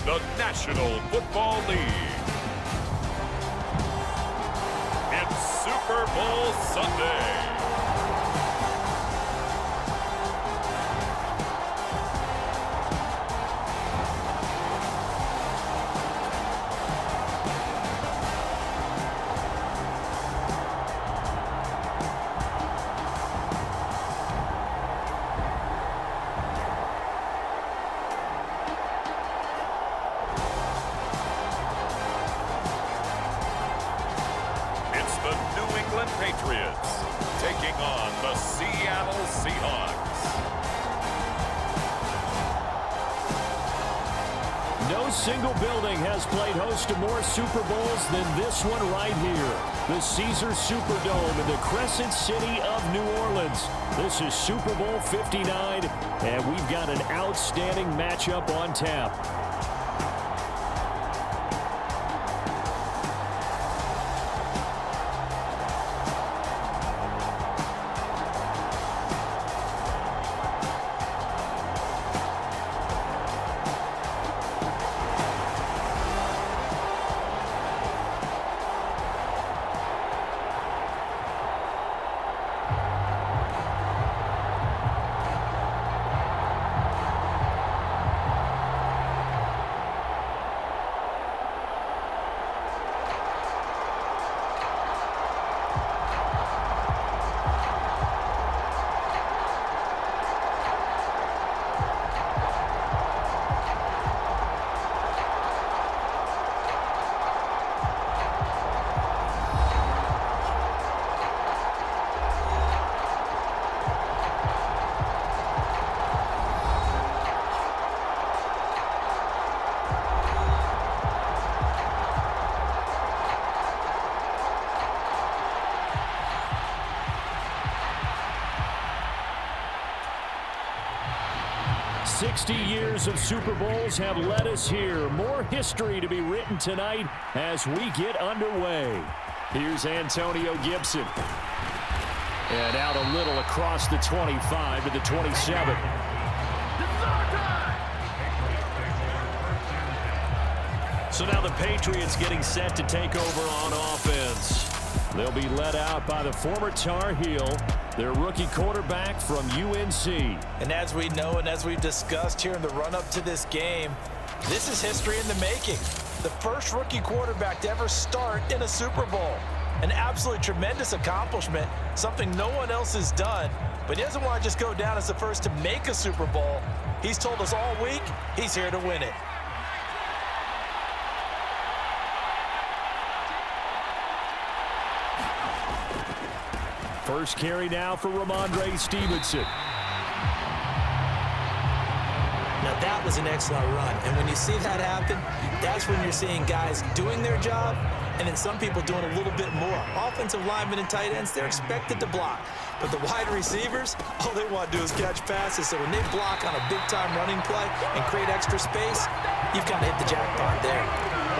the National Football League. It's Super Bowl Sunday. Patriots taking on the Seattle Seahawks. No single building has played host to more Super Bowls than this one right here. The Caesars Superdome in the Crescent City of New Orleans. This is Super Bowl 59, and we've got an outstanding matchup on tap. Years of Super Bowls have led us here. More history to be written tonight as we get underway. Here's Antonio Gibson. And out a little across the 25 to the 27. So now the Patriots getting set to take over on offense. They'll be led out by the former Tar Heel, their rookie quarterback from UNC. And as we know and as we've discussed here in the run-up to this game, this is history in the making. The first rookie quarterback to ever start in a Super Bowl. An absolutely tremendous accomplishment, something no one else has done. But he doesn't want to just go down as the first to make a Super Bowl. He's told us all week he's here to win it. First carry now for Ramondre Stevenson. Now that was an excellent run, and when you see that happen, that's when you're seeing guys doing their job, and then some people doing a little bit more. Offensive linemen and tight ends, they're expected to block. But the wide receivers, all they want to do is catch passes. So when they block on a big-time running play and create extra space, you've kind of hit the jackpot there.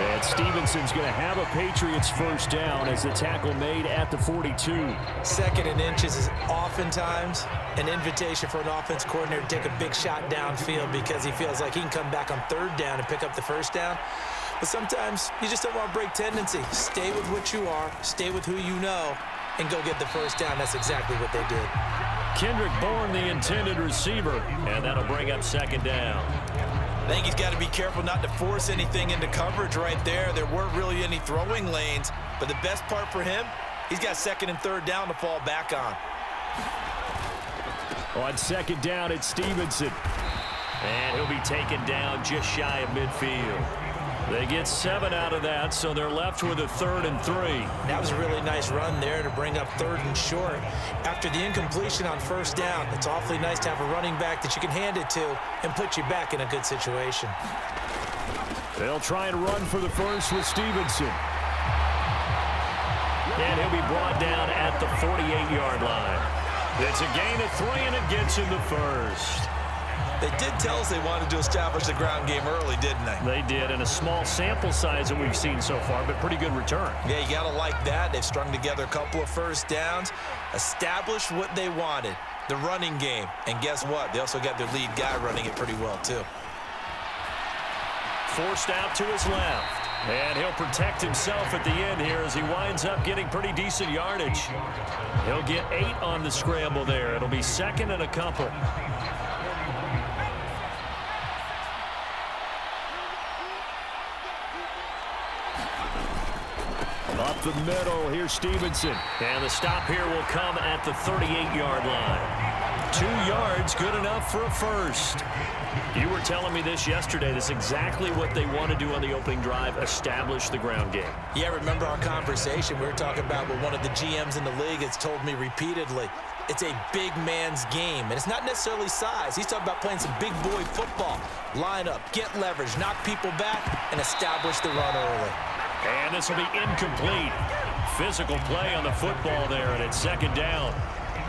And Stevenson's going to have a Patriots first down as the tackle made at the 42. Second and inches is oftentimes an invitation for an offense coordinator to take a big shot downfield because he feels like he can come back on third down and pick up the first down. But sometimes you just don't want to break tendency. Stay with what you are, stay with who you know, and go get the first down. That's exactly what they did. Kendrick Bourne, the intended receiver, and that'll bring up second down. I think he's got to be careful not to force anything into coverage right there. There weren't really any throwing lanes, but the best part for him, he's got second and third down to fall back on. On second down, it's Stevenson. And he'll be taken down just shy of midfield. They get 7 out of that, so they're left with a 3rd and 3. That was a really nice run there to bring up 3rd and short. After the incompletion on first down, it's awfully nice to have a running back that you can hand it to and put you back in a good situation. They'll try and run for the first with Stevenson. And he'll be brought down at the 48-yard line. It's a gain of 3, and it gets him the first. They did tell us they wanted to establish the ground game early, didn't they? They did, and a small sample size that we've seen so far, but pretty good return. Yeah, you got to like that. They've strung together a couple of first downs, established what they wanted, the running game. And guess what? They also got their lead guy running it pretty well, too. forced out to his left. And he'll protect himself at the end here as he winds up getting pretty decent yardage. He'll get 8 on the scramble there. It'll be second and a couple. Up the middle, here's Stevenson. And the stop here will come at the 38-yard line. 2 yards, good enough for a first. You were telling me this yesterday. That's exactly what they want to do on the opening drive, establish the ground game. Yeah, remember our conversation? We were talking about what one of the GMs in the league has told me repeatedly. It's a big man's game, and it's not necessarily size. He's talking about playing some big boy football. Line up, get leverage, knock people back, and establish the run early. And this will be incomplete. Physical play on the football there, and it's second down.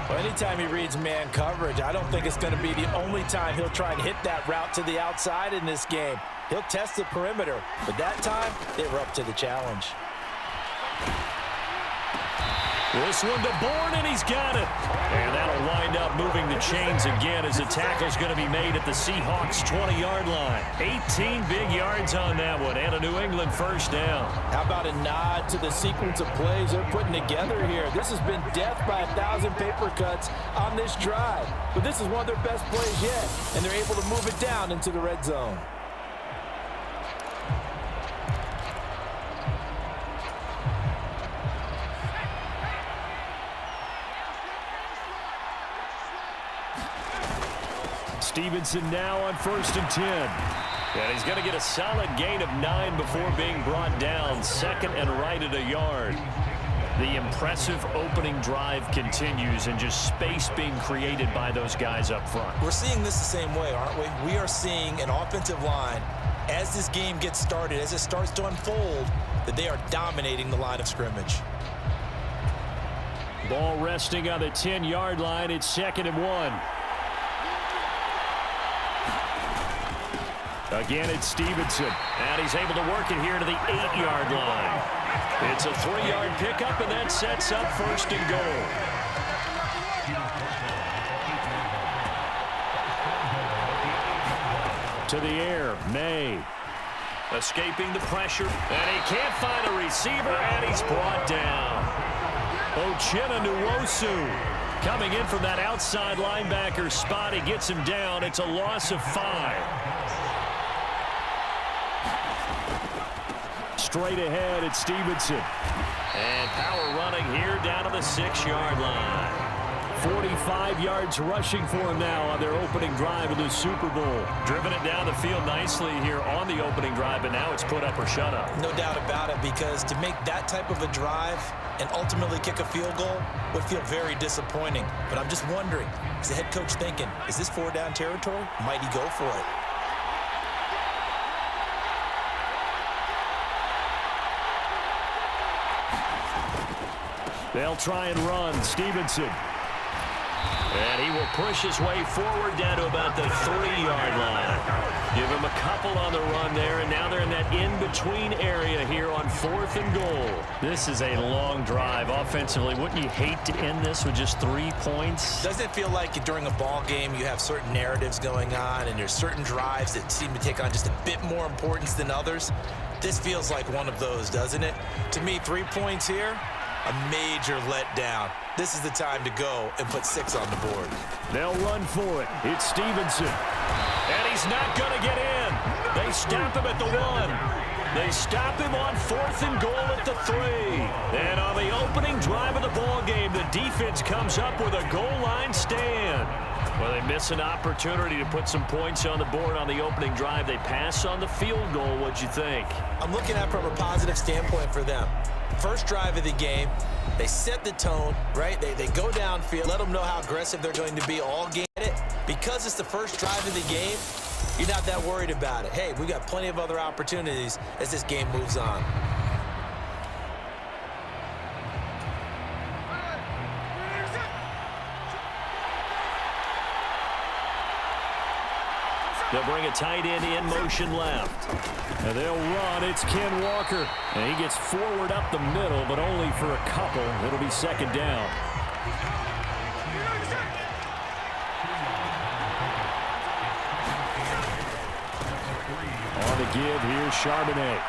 Well, anytime he reads man coverage, I don't think it's going to be the only time he'll try and hit that route to the outside in this game. He'll test the perimeter, but that time, they were up to the challenge. This one to Bourne, and he's got it. And that'll wind up moving the chains again as the tackle's going to be made at the Seahawks' 20-yard line. 18 big yards on that one, and a New England first down. How about a nod to the sequence of plays they're putting together here? This has been death by 1,000 paper cuts on this drive. But this is one of their best plays yet, and they're able to move it down into the red zone. Stevenson now on 1st and 10. And he's going to get a solid gain of 9 before being brought down. Second and right at a yard. The impressive opening drive continues, and just space being created by those guys up front. We're seeing this the same way, aren't we? We are seeing an offensive line, as this game gets started, as it starts to unfold, that they are dominating the line of scrimmage. Ball resting on the 10-yard line. It's 2nd and 1. Again, it's Stevenson, and he's able to work it here to the 8-yard line. It's a 3-yard pickup, and that sets up 1st and goal. To the air, May. Escaping the pressure, and he can't find a receiver, and he's brought down. Uchenna Nwosu coming in from that outside linebacker spot. He gets him down. It's a loss of 5. Straight ahead, it's Stevenson. And power running here down to the 6-yard line. 45 yards rushing for him now on their opening drive of the Super Bowl. Driven it down the field nicely here on the opening drive, but now it's put up or shut up. No doubt about it, because to make that type of a drive and ultimately kick a field goal would feel very disappointing. But I'm just wondering, is the head coach thinking, is this 4-down territory? Might he go for it? They'll try and run. Stevenson. And he will push his way forward down to about the 3-yard line. Give him a couple on the run there, and now they're in that in-between area here on 4th and goal. This is a long drive offensively. Wouldn't you hate to end this with just 3 points? Doesn't it feel like during a ball game you have certain narratives going on, and there's certain drives that seem to take on just a bit more importance than others? This feels like one of those, doesn't it? To me, 3 points here, a major letdown. This is the time to go and put 6 on the board. They'll run for it. It's Stevenson. And he's not going to get in. They stop him at the 1. They stop him on 4th and goal at the 3. And on the opening drive of the ball game, the defense comes up with a goal line stand. Well, they miss an opportunity to put some points on the board on the opening drive. They pass on the field goal. What'd you think? I'm looking at it from a positive standpoint for them. First drive of the game, they set the tone, right? They go downfield, let them know how aggressive they're going to be all game. Because it's the first drive of the game, you're not that worried about it. Hey, we got plenty of other opportunities as this game moves on. They'll bring a tight end in motion left. And they'll run. It's Ken Walker. And he gets forward up the middle, but only for a couple. It'll be 2nd down. On the give, here's Charbonnet.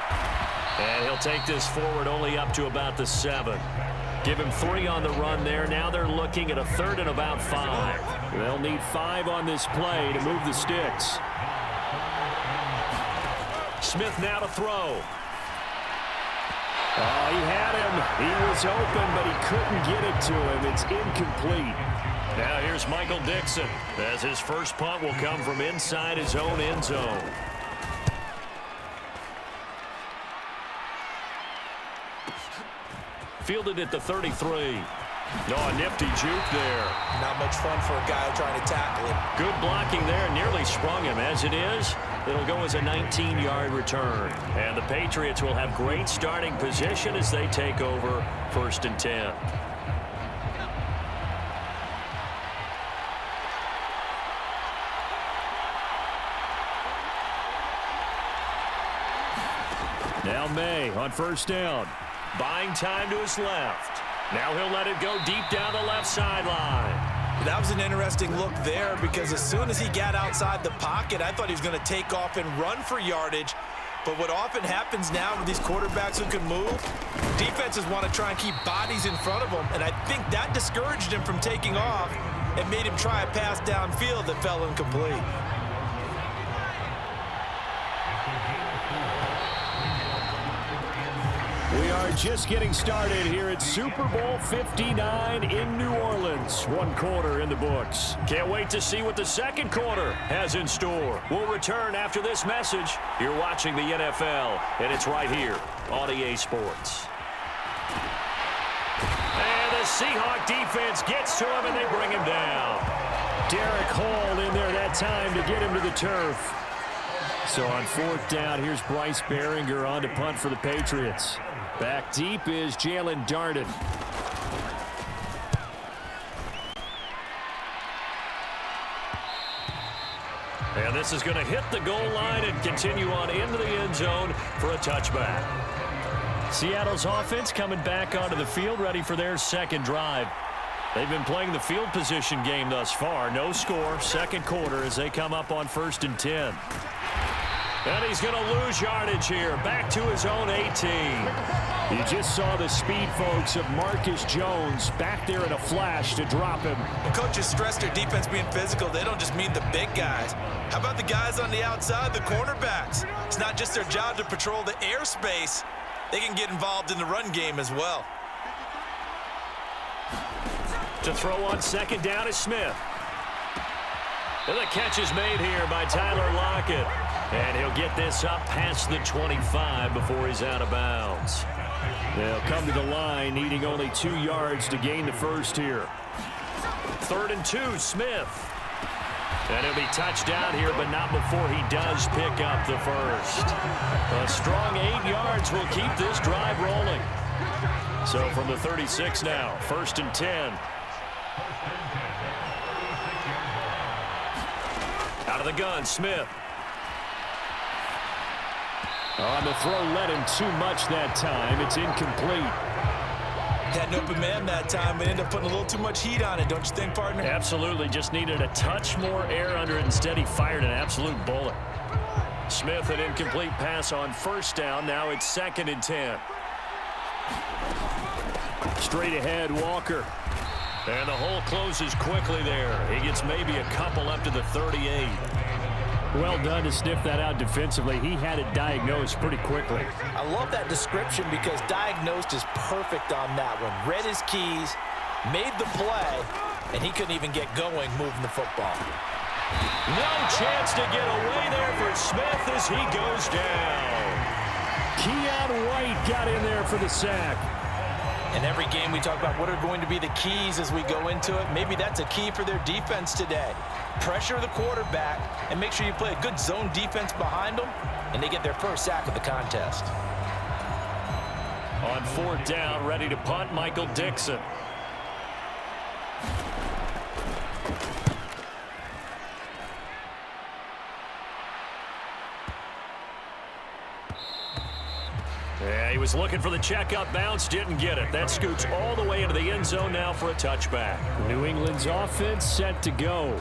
And he'll take this forward only up to about the 7. Give him 3 on the run there. Now they're looking at a 3rd and about 5. They'll need 5 on this play to move the sticks. Smith now to throw. Oh, he had him. He was open, but he couldn't get it to him. It's incomplete. Now here's Michael Dixon, as his first punt will come from inside his own end zone. Fielded at the 33. Oh, a nifty juke there. Not much fun for a guy trying to tackle it. Good blocking there. Nearly sprung him. As it is, it'll go as a 19-yard return. And the Patriots will have great starting position as they take over 1st and 10. Now May on 1st down. Buying time to his left. Now he'll let it go deep down the left sideline. That was an interesting look there because as soon as he got outside the pocket, I thought he was going to take off and run for yardage. But what often happens now with these quarterbacks who can move, defenses want to try and keep bodies in front of them, and I think that discouraged him from taking off and made him try a pass downfield that fell incomplete. We are just getting started here at Super Bowl 59 in New Orleans. 1 quarter in the books. Can't wait to see what the 2nd quarter has in store. We'll return after this message. You're watching the NFL, and it's right here on EA Sports. And the Seahawks defense gets to him, and they bring him down. Derek Hall in there that time to get him to the turf. So on 4th down, here's Bryce Behringer on to punt for the Patriots. Back deep is Jalen Darden. And this is going to hit the goal line and continue on into the end zone for a touchback. Seattle's offense coming back onto the field, ready for their 2nd drive. They've been playing the field position game thus far. No score, 2nd quarter as they come up on 1st and 10. And he's going to lose yardage here. Back to his own 18. You just saw the speed, folks, of Marcus Jones back there in a flash to drop him. The coaches stress their defense being physical. They don't just mean the big guys. How about the guys on the outside, the cornerbacks? It's not just their job to patrol the airspace. They can get involved in the run game as well. To throw on 2nd down is Smith. And the catch is made here by Tyler Lockett. And he'll get this up past the 25 before he's out of bounds. They'll come to the line, needing only 2 yards to gain the 1st here. 3rd and 2, Smith. And he'll be touched down here, but not before he does pick up the 1st. A strong 8 yards will keep this drive rolling. So from the 36 now, 1st and 10. Out of the gun, Smith. On the throw, led him too much that time. It's incomplete. Had an open man that time, but ended up putting a little too much heat on it, don't you think, partner? Absolutely. Just needed a touch more air under it. Instead, he fired an absolute bullet. Smith, an incomplete pass on 1st down. Now it's 2nd and 10. Straight ahead, Walker. And the hole closes quickly there. He gets maybe a couple up to the 38. Well done to sniff that out defensively. He had it diagnosed pretty quickly. I love that description because diagnosed is perfect on that one. Read his keys, made the play, and he couldn't even get going moving the football. No chance to get away there for Smith as he goes down. Keon White got in there for the sack. In every game we talk about what are going to be the keys as we go into it. Maybe that's a key for their defense today. Pressure the quarterback and make sure you play a good zone defense behind them, and they get their 1st sack of the contest. On 4th down, ready to punt, Michael Dixon. Yeah, he was looking for the checkup bounce, didn't get it. That scoots all the way into the end zone now for a touchback. New England's offense set to go.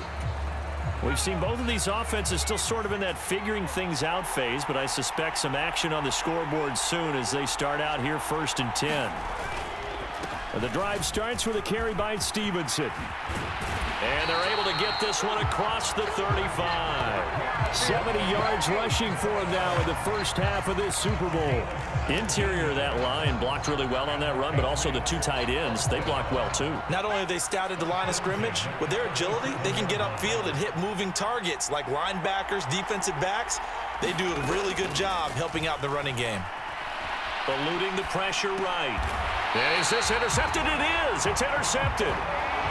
We've seen both of these offenses still sort of in that figuring things out phase, but I suspect some action on the scoreboard soon as they start out here 1st and 10. The drive starts with a carry by Stevenson. And they're able to get this one across the 35. 70 yards rushing for him now in the first half of this Super Bowl. Interior of that line blocked really well on that run, but also the 2 tight ends, they blocked well too. Not only have they scouted the line of scrimmage, with their agility, they can get upfield and hit moving targets like linebackers, defensive backs. They do a really good job helping out the running game. Eluding the pressure right. And is this intercepted? It is. It's intercepted.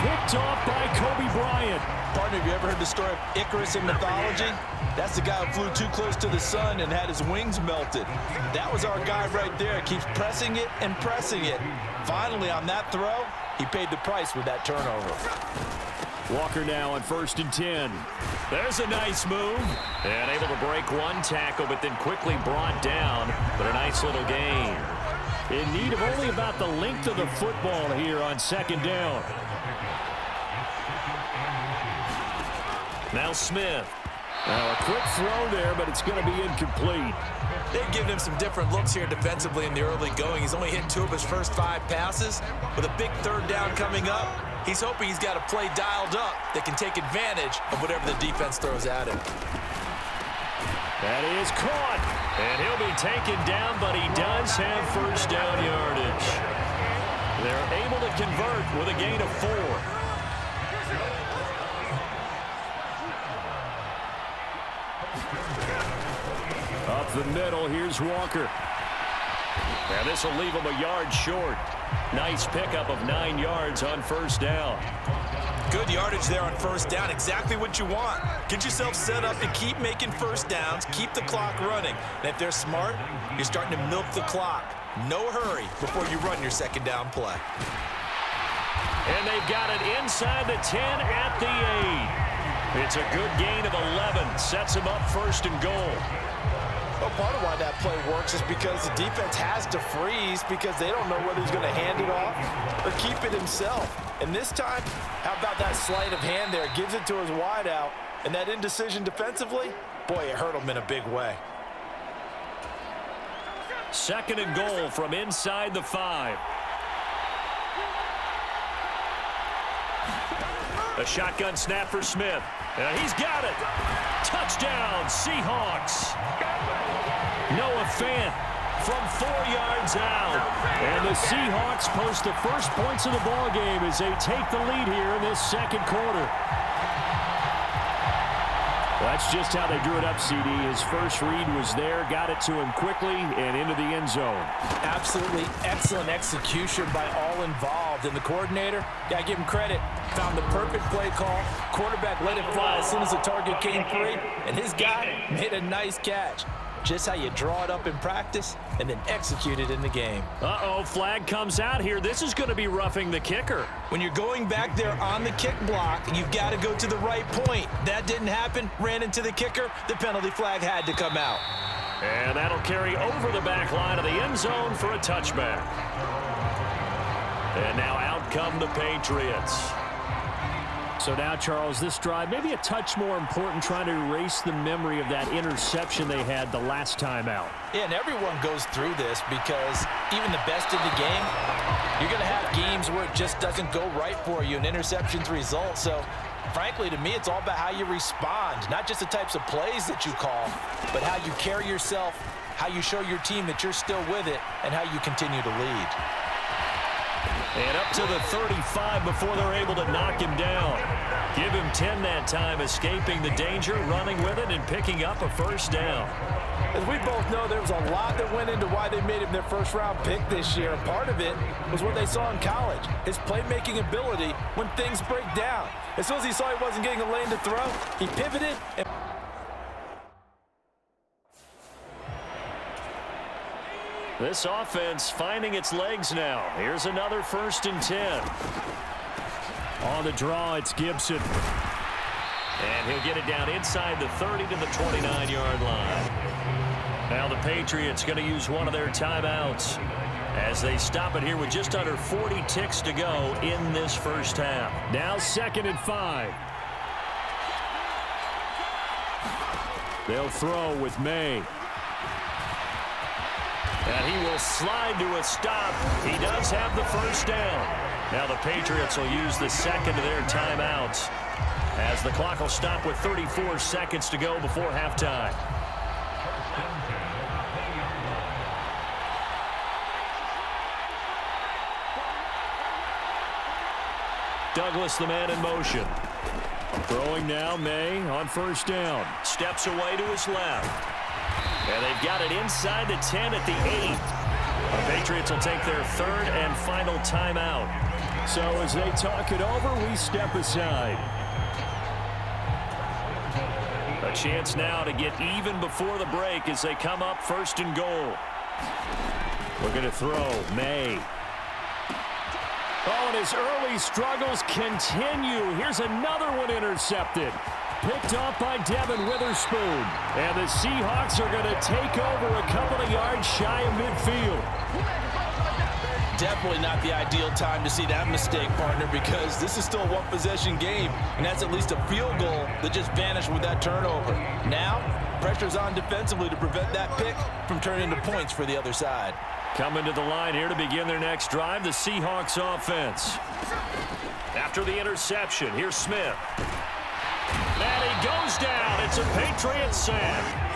Picked off by Kobe Bryant. Partner, have you ever heard the story of Icarus in mythology? That's the guy who flew too close to the sun and had his wings melted. That was our guy right there. Keeps pressing it and pressing it. Finally, on that throw, he paid the price with that turnover. Walker now on 1st and 10. There's a nice move. And able to break one tackle, but then quickly brought down. But a nice little gain. In need of only about the length of the football here on 2nd down. Now Smith. Now a quick throw there, but it's going to be incomplete. They've given him some different looks here defensively in the early going. He's only hit 2 of his first 5 passes. With a big 3rd down coming up, he's hoping he's got a play dialed up that can take advantage of whatever the defense throws at him. That is caught. And he'll be taken down, but he does have 1st down yardage. They're able to convert with a gain of 4. Up the middle, here's Walker. Now this will leave him a yard short. Nice pickup of 9 yards on 1st down. Good yardage there on 1st down. Exactly what you want. Get yourself set up to keep making 1st downs, keep the clock running. And if they're smart, you're starting to milk the clock. No hurry before you run your 2nd down play. And they've got it inside the 10 at the 8. It's a good gain of 11. Sets him up 1st and goal. Well, part of why that play works is because the defense has to freeze because they don't know whether he's going to hand it off or keep it himself. And this time, how about that sleight of hand there? Gives it to his wideout. And that indecision defensively, boy, it hurt him in a big way. 2nd and goal from inside the 5. A shotgun snap for Smith. And he's got it. Touchdown, Seahawks. Noah Fant from 4 yards out. And the Seahawks post the first points of the ball game as they take the lead here in this 2nd quarter. That's just how they drew it up, CD. His first read was there, got it to him quickly, and into the end zone. Absolutely excellent execution by all involved. And the coordinator, gotta give him credit, found the perfect play call. Quarterback let it fly as soon as the target came free, and his guy made a nice catch. Just how you draw it up in practice and then execute it in the game. Uh-oh, flag comes out here. This is going to be roughing the kicker. When you're going back there on the kick block, you've got to go to the right point. That didn't happen. Ran into the kicker. The penalty flag had to come out. And that'll carry over the back line of the end zone for a touchback. And now out come the Patriots. So now, Charles, this drive maybe a touch more important, trying to erase the memory of that interception they had the last time out. Yeah, and everyone goes through this because even the best in the game, you're going to have games where it just doesn't go right for you and interceptions result. So, frankly, to me, it's all about how you respond, not just the types of plays that you call, but how you carry yourself, how you show your team that you're still with it, and how you continue to lead. And up to the 35 before they're able to knock him down. Give him 10 that time, escaping the danger, running with it, and picking up a 1st down. As we both know, there was a lot that went into why they made him their first-round pick this year. And part of it was what they saw in college, his playmaking ability when things break down. As soon as he saw he wasn't getting a lane to throw, he pivoted and this offense finding its legs now. Here's another 1st and 10. On the draw, it's Gibson. And he'll get it down inside the 30 to the 29-yard line. Now the Patriots going to use one of their timeouts as they stop it here with just under 40 ticks to go in this first half. Now 2nd and 5. They'll throw with May. And he will slide to a stop. He does have the first down. Now the Patriots will use the second of their timeouts as the clock will stop with 34 seconds to go before halftime. Douglas, the man in motion. Throwing now, May on first down. Steps away to his left. And they've got it inside the 10 at the 8. The Patriots will take their third and final timeout. So as they talk it over, we step aside. A chance now to get even before the break as they come up first and goal. We're going to throw May. Oh, and his early struggles continue. Here's another one intercepted. Picked off by Devin Witherspoon. And the Seahawks are going to take over a couple of yards shy of midfield. Definitely not the ideal time to see that mistake, partner, because this is still a one-possession game, and that's at least a field goal that just vanished with that turnover. Now, pressure's on defensively to prevent that pick from turning into points for the other side. Coming to the line here to begin their next drive, the Seahawks offense. After the interception, here's Smith. And he goes down. It's a Patriots sack.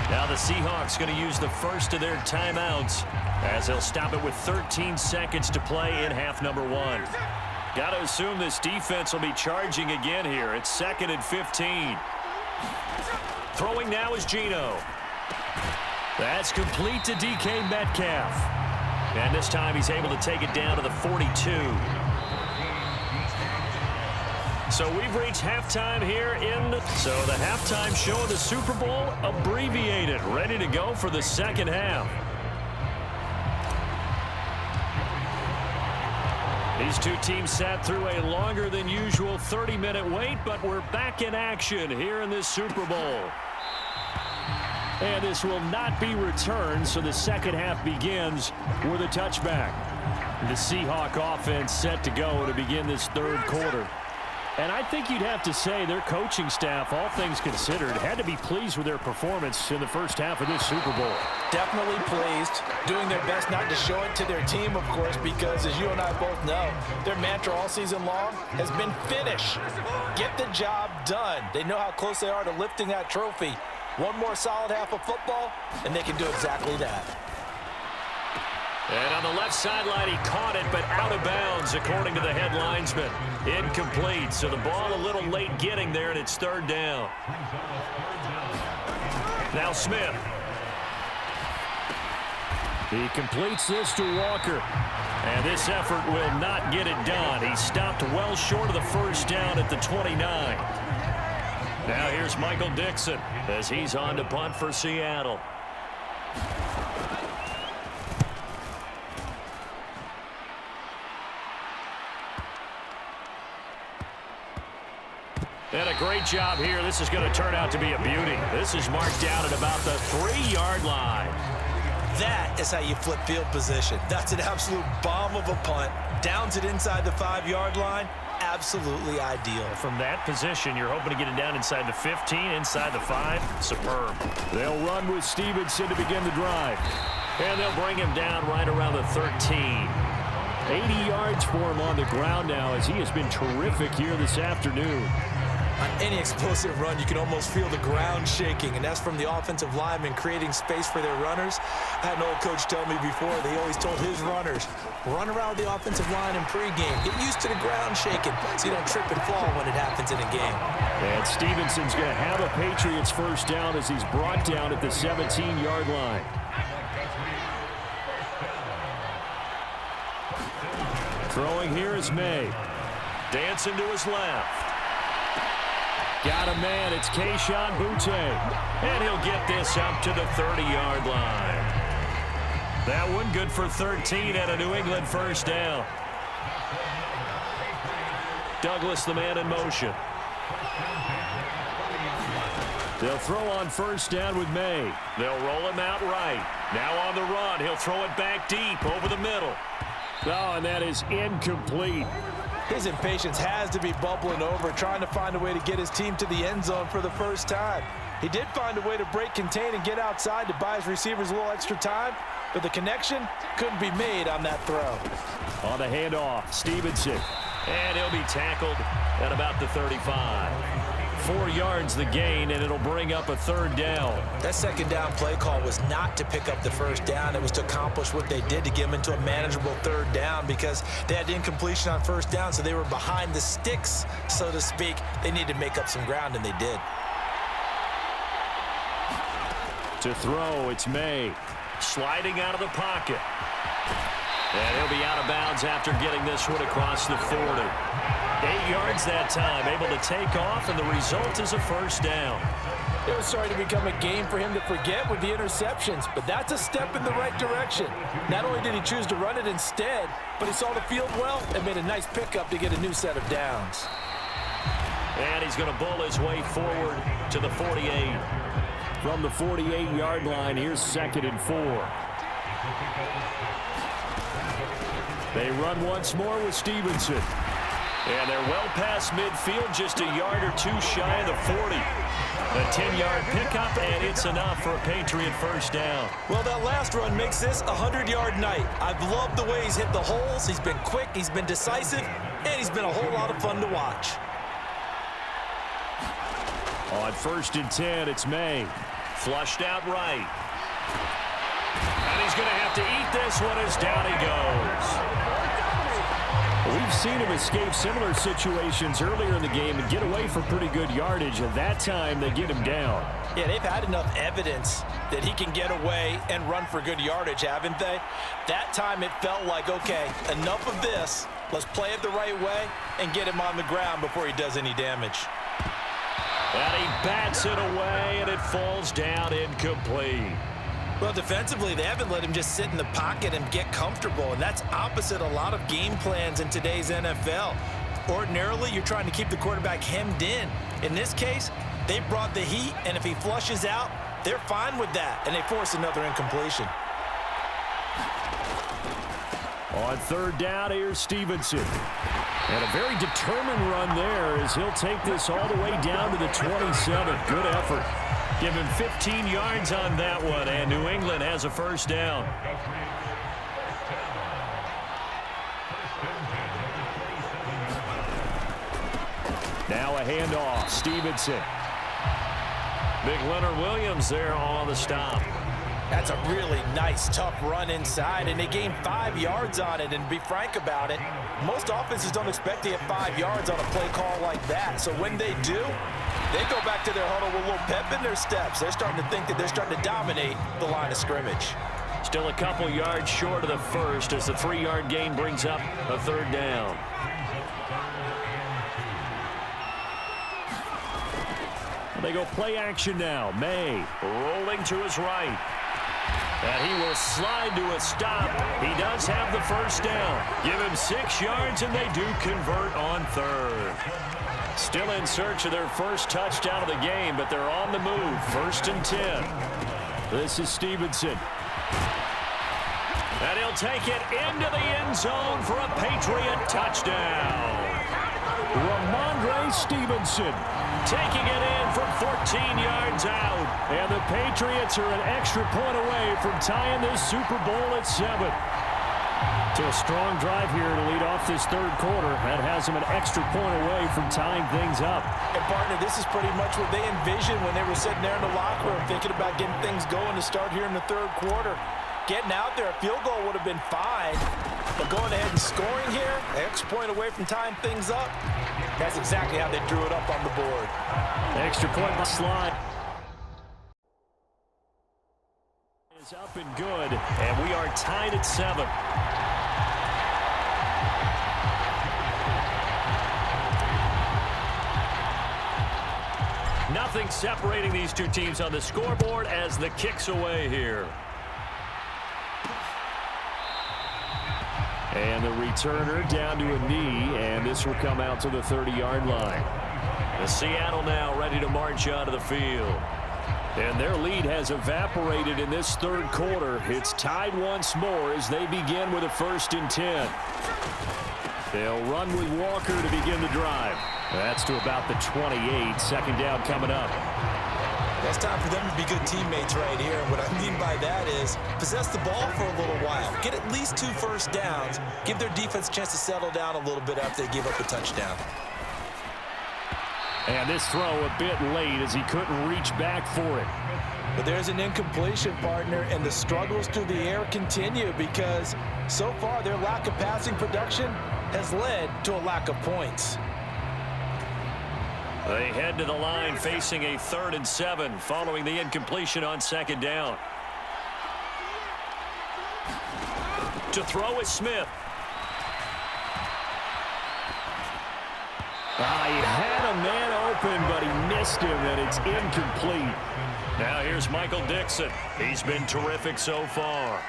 Now the Seahawks going to use the first of their timeouts as they'll stop it with 13 seconds to play in half number 1. Got to assume this defense will be charging again here. It's 2nd and 15. Throwing now is Geno. That's complete to DK Metcalf. And this time he's able to take it down to the 42. So we've reached halftime here So the halftime show of the Super Bowl abbreviated. Ready to go for the second half. These two teams sat through a longer than usual 30-minute wait, but we're back in action here in this Super Bowl. And this will not be returned, so the second half begins with a touchback. The Seahawk offense set to go to begin this third quarter. And I think you'd have to say their coaching staff, all things considered, had to be pleased with their performance in the first half of this Super Bowl. Definitely pleased, doing their best not to show it to their team, of course, because as you and I both know, their mantra all season long has been finish. Get the job done. They know how close they are to lifting that trophy. One more solid half of football, and they can do exactly that. And on the left sideline, he caught it, but out of bounds, according to the head linesman. Incomplete, so the ball a little late getting there, and it's third down. Now Smith. He completes this to Walker. And this effort will not get it done. He stopped well short of the first down at the 29. Now here's Michael Dixon as he's on to punt for Seattle. And a great job here. This is going to turn out to be a beauty. This is marked out at about the 3-yard line. That is how you flip field position. That's an absolute bomb of a punt. Downs it inside the 5-yard line. Absolutely ideal. From that position, you're hoping to get it down inside the 15, inside the 5. Superb. They'll run with Stevenson to begin the drive. And they'll bring him down right around the 13. 80 yards for him on the ground now as he has been terrific here this afternoon. On any explosive run, you can almost feel the ground shaking, and that's from the offensive linemen creating space for their runners. I had an old coach tell me before, they always told his runners, run around the offensive line in pregame. Get used to the ground shaking so you don't trip and fall when it happens in a game. And Stevenson's going to have a Patriots first down as he's brought down at the 17-yard line. Throwing here is May. Dancing to his left. Got a man, it's Kayshon Boutte. And he'll get this up to the 30-yard line. That one good for 13 and a New England first down. Douglas, the man in motion. They'll throw on first down with May. They'll roll him out right. Now on the run, he'll throw it back deep over the middle. Oh, and that is incomplete. His impatience has to be bubbling over, trying to find a way to get his team to the end zone for the first time. He did find a way to break contain and get outside to buy his receivers a little extra time, but the connection couldn't be made on that throw. On the handoff, Stevenson. And he'll be tackled at about the 35. 4 yards the gain, and it'll bring up a third down. That second down play call was not to pick up the first down. It was to accomplish what they did to get them into a manageable third down because they had incompletion on first down, so they were behind the sticks, so to speak. They needed to make up some ground, and they did. To throw, it's May. Sliding out of the pocket. And he'll be out of bounds after getting this one across the 40. 8 yards that time, able to take off, and the result is a first down. It was starting to become a game for him to forget with the interceptions, but that's a step in the right direction. Not only did he choose to run it instead, but he saw the field well and made a nice pickup to get a new set of downs. And he's going to bull his way forward to the 48. From the 48-yard line, here's 2nd and 4. They run once more with Stevenson. And they're well past midfield, just a yard or two shy of the 40. A 10-yard pickup, and it's enough for a Patriot first down. Well, that last run makes this a 100-yard night. I've loved the way he's hit the holes. He's been quick, he's been decisive, and he's been a whole lot of fun to watch. On 1st and 10, it's May. Flushed out right. And he's going to have to eat this one as down he goes. We've seen him escape similar situations earlier in the game and get away for pretty good yardage, and that time they get him down. Yeah, they've had enough evidence that he can get away and run for good yardage, haven't they? That time it felt like, okay, enough of this. Let's play it the right way and get him on the ground before he does any damage. And he bats it away, and it falls down incomplete. Well, defensively, they haven't let him just sit in the pocket and get comfortable, and that's opposite a lot of game plans in today's NFL. Ordinarily, you're trying to keep the quarterback hemmed in. In this case, they brought the heat, and if he flushes out, they're fine with that, and they force another incompletion. On 3rd down, here's Stevenson. And a very determined run there as he'll take this all the way down to the 27. Good effort. Give him 15 yards on that one, and New England has a first down. Now a handoff. Stevenson. Big Leonard Williams there on the stop. That's a really nice, tough run inside, and they gained 5 yards on it. And to be frank about it, most offenses don't expect to get 5 yards on a play call like that. So when they do, they go back to their huddle with a little pep in their steps. They're starting to think that they're starting to dominate the line of scrimmage. Still a couple yards short of the first as the 3-yard gain brings up a 3rd down. They go play action now. May rolling to his right. And he will slide to a stop. He does have the first down. Give him 6 yards, and they do convert on 3rd. Still in search of their first touchdown of the game, but they're on the move. 1st and 10. This is Stevenson. And he'll take it into the end zone for a Patriot touchdown. Ramondre Stevenson taking it in from 14 yards out. And the Patriots are an extra point away from tying this Super Bowl at 7. To a strong drive here to lead off this 3rd quarter. That has them an extra point away from tying things up. And, partner, this is pretty much what they envisioned when they were sitting there in the locker room thinking about getting things going to start here in the 3rd quarter. Getting out there, a field goal would have been fine. But going ahead and scoring here, an extra point away from tying things up, that's exactly how they drew it up on the board. Extra point slide. Is up and good, and we are tied at 7. Nothing separating these two teams on the scoreboard as the kick's away here. And the returner down to a knee, and this will come out to the 30-yard line. The Seattle now ready to march out of the field. And their lead has evaporated in this 3rd quarter. It's tied once more as they begin with a 1st and 10. They'll run with Walker to begin the drive. That's to about the 28. 2nd down coming up. Well, it's time for them to be good teammates right here. And what I mean by that is possess the ball for a little while. Get at least 2 first downs. Give their defense a chance to settle down a little bit after they give up a touchdown. And this throw a bit late as he couldn't reach back for it. But there's an incompletion, partner, and the struggles through the air continue because so far their lack of passing production has led to a lack of points. They head to the line facing a 3rd and 7 following the incompletion on 2nd down. To throw is Smith. He had a man open, but he missed him, and it's incomplete. Now here's Michael Dixon. He's been terrific so far.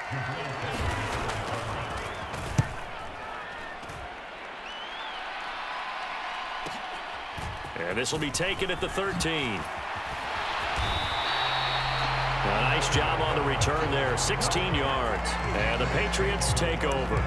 And this will be taken at the 13. A nice job on the return there, 16 yards. And the Patriots take over.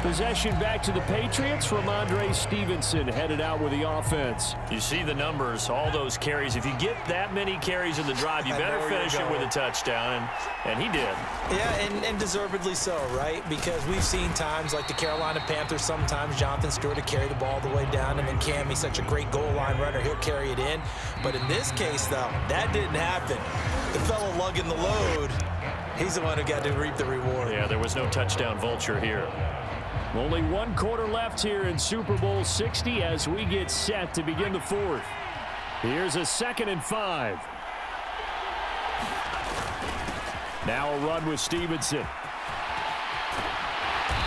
Possession back to the Patriots. Ramondre Stevenson headed out with the offense. You see the numbers, all those carries. If you get that many carries in the drive, you better finish it with a touchdown, and he did. Yeah, and deservedly so, right? Because we've seen times like the Carolina Panthers, sometimes Jonathan Stewart to carry the ball all the way down, and then Cam, he's such a great goal line runner, he'll carry it in. But in this case, though, that didn't happen. The fellow lugging the load, he's the one who got to reap the reward. Yeah, there was no touchdown vulture here. Only 1 quarter left here in Super Bowl 60 as we get set to begin the 4th. Here's a 2nd and 5. Now a run with Stevenson.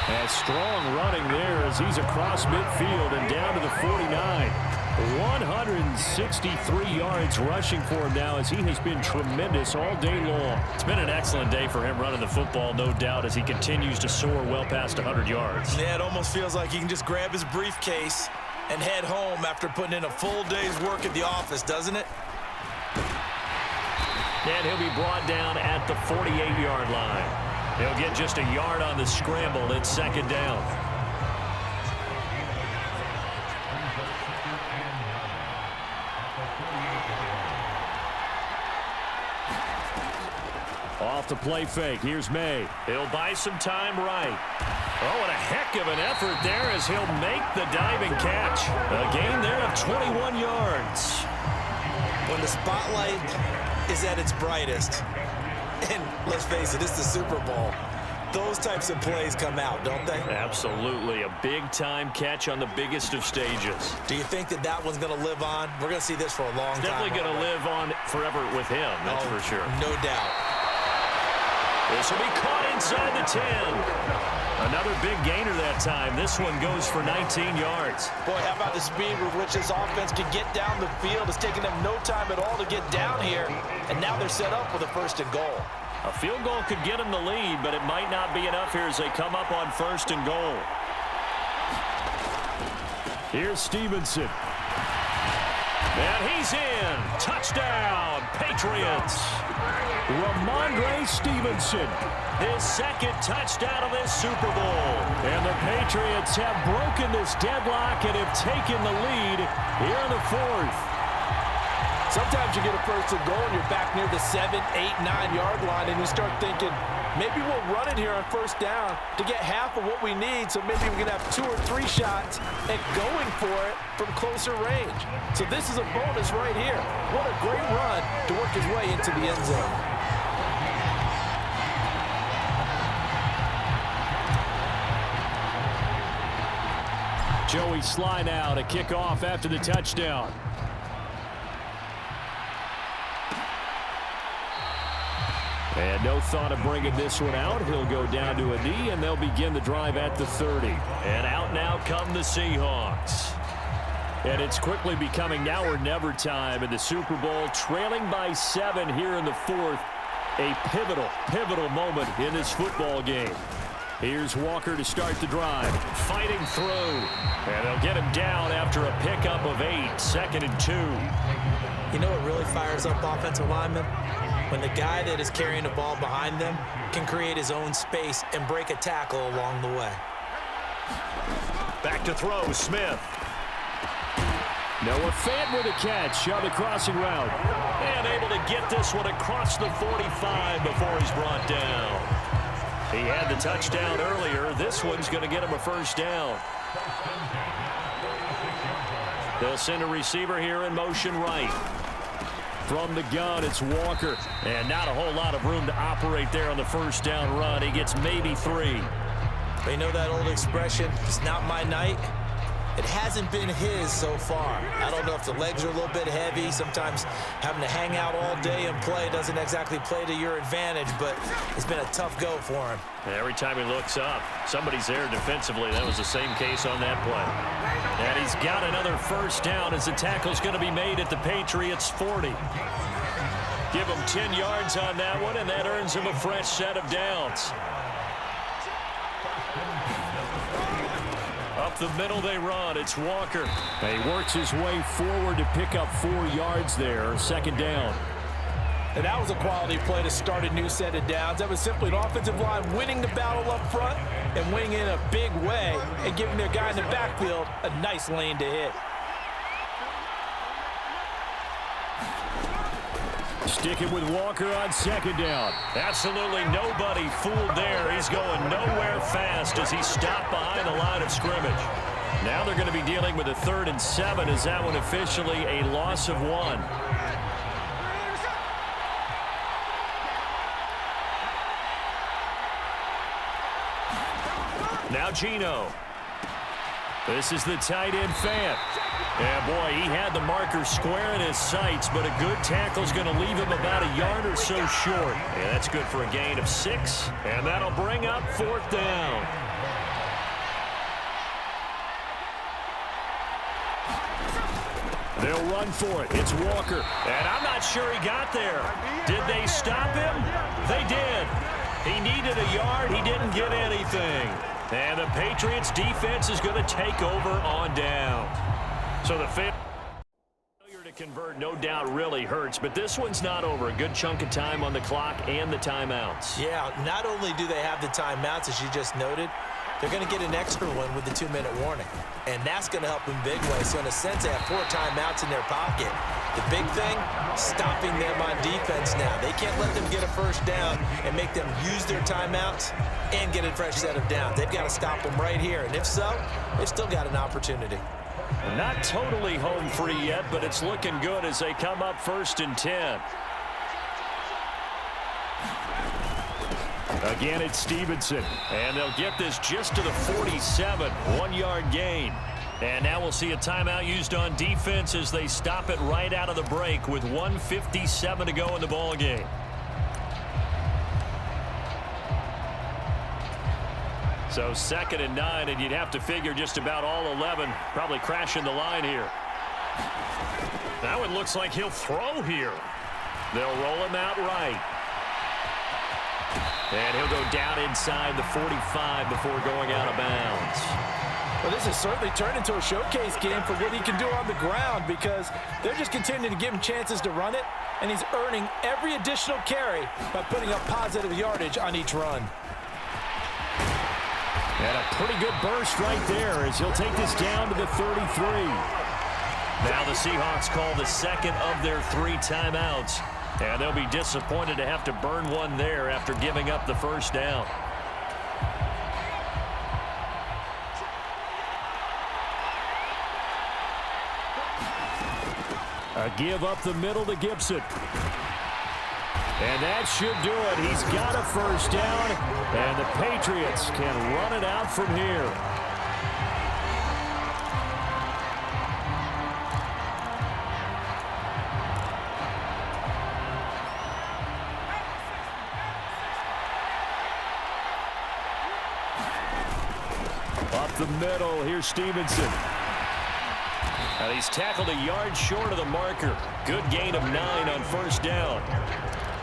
And strong running there as he's across midfield and down to the 49. 163 yards rushing for him now as he has been tremendous all day long. It's been an excellent day for him running the football, no doubt, as he continues to soar well past 100 yards. Yeah, it almost feels like he can just grab his briefcase and head home after putting in a full day's work at the office, doesn't it? And he'll be brought down at the 48-yard line. He'll get just a yard on the scramble at 2nd down. Off the play fake. Here's May. He'll buy some time right. Oh, what a heck of an effort there as he'll make the diving catch. A gain there of 21 yards. When the spotlight is at its brightest, and let's face it, it's the Super Bowl, those types of plays come out, don't they? Absolutely. A big-time catch on the biggest of stages. Do you think that that one's going to live on? We're going to see this for a long time. Definitely going to live on forever with him, that's for sure. No doubt. This will be caught inside the 10. Another big gainer that time. This one goes for 19 yards. Boy, how about the speed with which this offense can get down the field? It's taken them no time at all to get down here, and now they're set up with a 1st and goal. A field goal could get them the lead, but it might not be enough here as they come up on 1st and goal. Here's Stevenson. And he's in. Touchdown, Patriots. Ramondre Stevenson, his 2nd touchdown of this Super Bowl. And the Patriots have broken this deadlock and have taken the lead here in the 4th. Sometimes you get a 1st and goal and you're back near the 7, 8, 9-yard line, and you start thinking, maybe we'll run it here on 1st down to get half of what we need, so maybe we can have 2 or 3 shots at going for it from closer range. So this is a bonus right here. What a great run to work his way into the end zone. Joey Sly now to kick off after the touchdown. And no thought of bringing this one out. He'll go down to a knee, and they'll begin the drive at the 30. And out now come the Seahawks. And it's quickly becoming now or never time in the Super Bowl, trailing by 7 here in the 4th. A pivotal moment in this football game. Here's Walker to start the drive. Fighting through. And they'll get him down after a pickup of 8. 2nd and 2. You know what really fires up offensive linemen? When the guy that is carrying the ball behind them can create his own space and break a tackle along the way. Back to throw, Smith. Noah Fant with a catch on the crossing route. And able to get this one across the 45 before he's brought down. He had the touchdown earlier. This one's going to get him a first down. They'll send a receiver here in motion right. From the gun, it's Walker. And not a whole lot of room to operate there on the first down run. He gets maybe 3. They know that old expression, it's not my night. It hasn't been his so far. I don't know if the legs are a little bit heavy. Sometimes having to hang out all day and play doesn't exactly play to your advantage, but it's been a tough go for him. And every time he looks up, somebody's there defensively. That was the same case on that play. And he's got another first down as the tackle's going to be made at the Patriots 40. Give him 10 yards on that one, and that earns him a fresh set of downs. Up the middle they run. It's Walker. He works his way forward to pick up 4 yards there. Second down. And that was a quality play to start a new set of downs. That was simply an offensive line winning the battle up front and winning in a big way and giving their guy in the backfield a nice lane to hit. Sticking with Walker on second down. Absolutely nobody fooled there. He's going nowhere fast as he's stopped behind the line of scrimmage. Now they're going to be dealing with a 3rd and 7 as that one officially a loss of 1. Now Geno. This is the tight end Fant. Yeah, boy, he had the marker square in his sights, but a good tackle's going to leave him about a yard or so short. Yeah, that's good for a gain of 6, and that'll bring up 4th down. They'll run for it. It's Walker, and I'm not sure he got there. Did they stop him? They did. He needed a yard. He didn't get anything. And the Patriots defense is going to take over on down. So the failure to convert no doubt really hurts, but this one's not over. A good chunk of time on the clock and the timeouts. Yeah, not only do they have the timeouts, as you just noted, they're going to get an extra one with the 2-minute warning. And that's going to help in big way. So in a sense, they have 4 timeouts in their pocket. The big thing, stopping them on defense now. They can't let them get a first down and make them use their timeouts and get a fresh set of downs. They've got to stop them right here. And if so, they've still got an opportunity. Not totally home free yet, but it's looking good as they come up 1st and 10. Again, it's Stevenson, and they'll get this just to the 47, 1-yard gain. And now we'll see a timeout used on defense as they stop it right out of the break with 1:57 to go in the ball game. So 2nd and 9, and you'd have to figure just about all 11 probably crashing the line here. Now it looks like he'll throw here. They'll roll him out right. And he'll go down inside the 45 before going out of bounds. Well, this has certainly turned into a showcase game for what he can do on the ground because they're just continuing to give him chances to run it, and he's earning every additional carry by putting up positive yardage on each run. And a pretty good burst right there as he'll take this down to the 33. Now the Seahawks call the 2nd of their 3 timeouts. And they'll be disappointed to have to burn one there after giving up the first down. A give up the middle to Gibson. And that should do it. He's got a first down, and the Patriots can run it out from here. Up the middle, here's Stevenson. And he's tackled a yard short of the marker. Good gain of 9 on first down.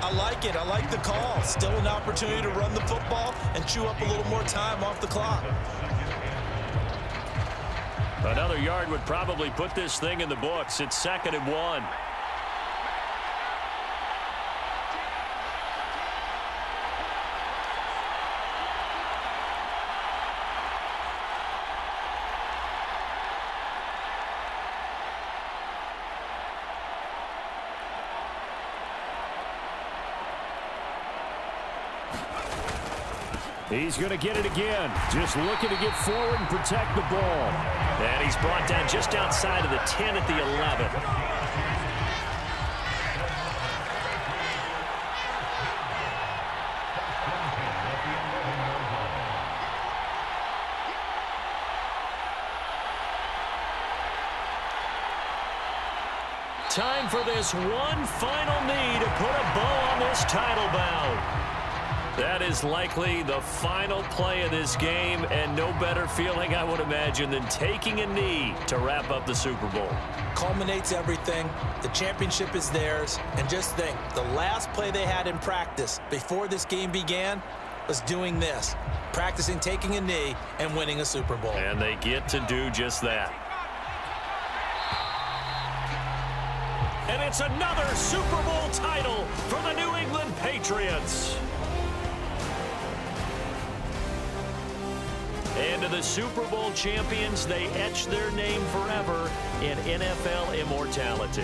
I like it. I like the call. Still an opportunity to run the football and chew up a little more time off the clock. Another yard would probably put this thing in the books. It's 2nd and 1. He's going to get it again. Just looking to get forward and protect the ball. And he's brought down just outside of the 10 at the 11. Time for this one final knee to put a bow on this title bout. That is likely the final play of this game, and no better feeling, I would imagine, than taking a knee to wrap up the Super Bowl. Culminates everything. The championship is theirs. And just think, the last play they had in practice before this game began was doing this, practicing taking a knee and winning a Super Bowl. And they get to do just that. And it's another Super Bowl title for the New England Patriots. And to the Super Bowl champions, they etch their name forever in NFL immortality.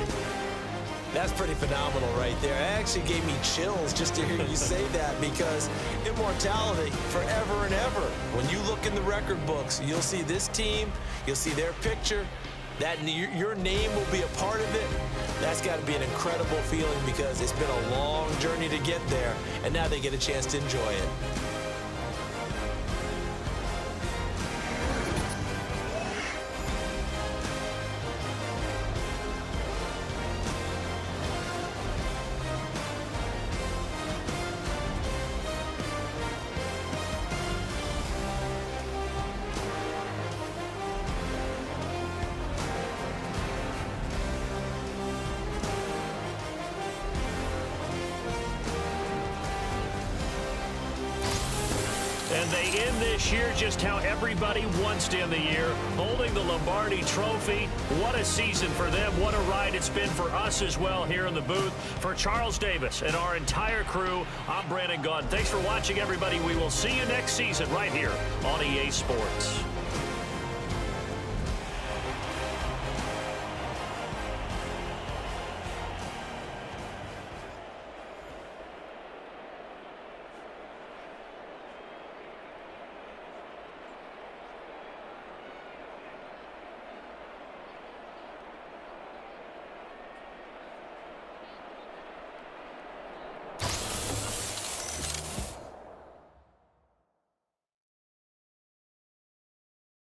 That's pretty phenomenal right there. It actually gave me chills just to hear you say that, because immortality forever and ever. When you look in the record books, you'll see this team, you'll see their picture, that your name will be a part of it. That's got to be an incredible feeling, because it's been a long journey to get there, and now they get a chance to enjoy it. And they end this year just how everybody wants to end the year, holding the Lombardi Trophy. What a season for them. What a ride it's been for us as well here in the booth. For Charles Davis and our entire crew, I'm Brandon Gaudin. Thanks for watching, everybody. We will see you next season right here on EA Sports.